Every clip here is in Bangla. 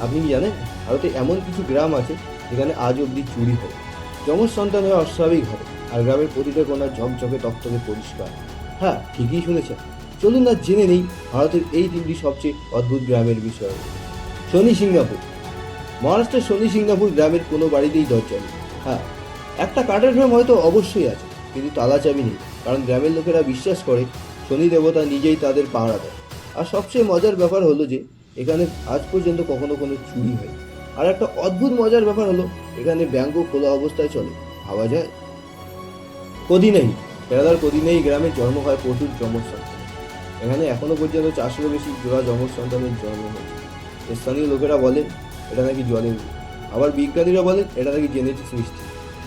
আপনি কি জানেন, ভারতে এমন কিছু গ্রাম আছে যেখানে আজ অবধি চুরি হয়, যমজ সন্তান হয়ে অস্বাভাবিক হয়, আর গ্রামের প্রতিটা কোণা ঝকঝকে তকতকে পরিষ্কার। হ্যাঁ, ঠিকই শুনেছেন। চলুন না জেনে নেই ভারতের এই তিনটি সবচেয়ে অদ্ভুত গ্রামের বিষয়ে। শনি সিংগাপুর। মহারাষ্ট্রের শনি সিংগাপুর গ্রামের কোনো বাড়িতেই দরজা নেই। হ্যাঁ, একটা কাঠের ফ্রেম হয়তো অবশ্যই আছে, কিন্তু তালা চাবি নেই, কারণ গ্রামের লোকেরা বিশ্বাস করে শনি দেবতা নিজেই তাদের পাহারা দেয়। আর সবচেয়ে মজার ব্যাপার হলো যে এখানে আজ পর্যন্ত কখনো কোনো চুরি হয়। আর একটা অদ্ভুত মজার ব্যাপার হলো এখানে ব্যাংকও খোলা অবস্থায় চলে, ভাবা যায়। কদিনেই, কেরালার কদিনেই গ্রামে জন্ম হয় প্রচুর যমজ সন্তান। এখানে এখনো পর্যন্ত 400 বেশি জোড়া যমজ সন্তানের জন্ম হয়েছে। স্থানীয় লোকেরা বলে এটা নাকি জলের রূপ। আবার বিজ্ঞানীরা বলেন এটা নাকি জেনেটিক্স মিষ্টি।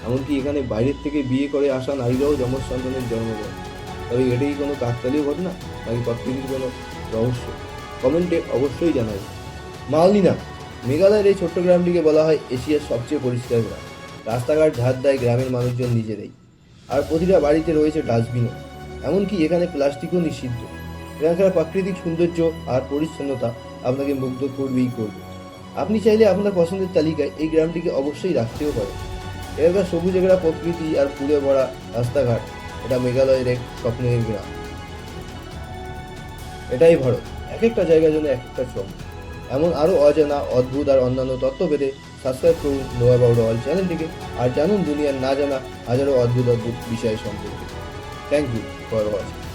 এমনকি এখানে বাইরের থেকে বিয়ে করে আসা নারীরাও যমজ সন্তানের জন্ম দেয়। তবে এটা কি কোনো কাকতালীয় ঘটনা, নাকি প্রকৃতির কোনো রহস্য? কমেন্টে অবশ্যই জানাবেন। মালদিনা, মেঘালয়ের এই ছোট্ট গ্রামটিকে বলা হয় এশিয়ার সবচেয়ে পরিষ্কার গ্রাম। রাস্তাঘাট ঝাড় দেয় গ্রামের মানুষজন নিজেরাই। আর প্রতিটা বাড়িতে রয়েছে ডাস্টবিনও। এমনকি এখানে প্লাস্টিকও নিষিদ্ধ। এখানকার প্রাকৃতিক সৌন্দর্য আর পরিচ্ছন্নতা আপনাকে মুগ্ধ করবেই করবে। আপনি চাইলে আপনার পছন্দের তালিকায় এই গ্রামটিকে অবশ্যই রাখতেও পারেন। এখানকার সবুজ এগড়া প্রকৃতি আর ফুলে ভরা রাস্তাঘাট, এটা মেঘালয়ের এক স্বপ্নের গ্রাম। এটাই ভারত, এক একটা জায়গার জন্য এক একটা চমক। এমন আরও অজানা, অদ্ভুত আর অন্যান্য তথ্য পেতে সাবস্ক্রাইব করুন নো অ্যাবাউট অল চ্যানেলটিকে, আর জানুন দুনিয়ার না জানা হাজারো অদ্ভুত অদ্ভুত বিষয় সম্পর্কে। Thank you for watching.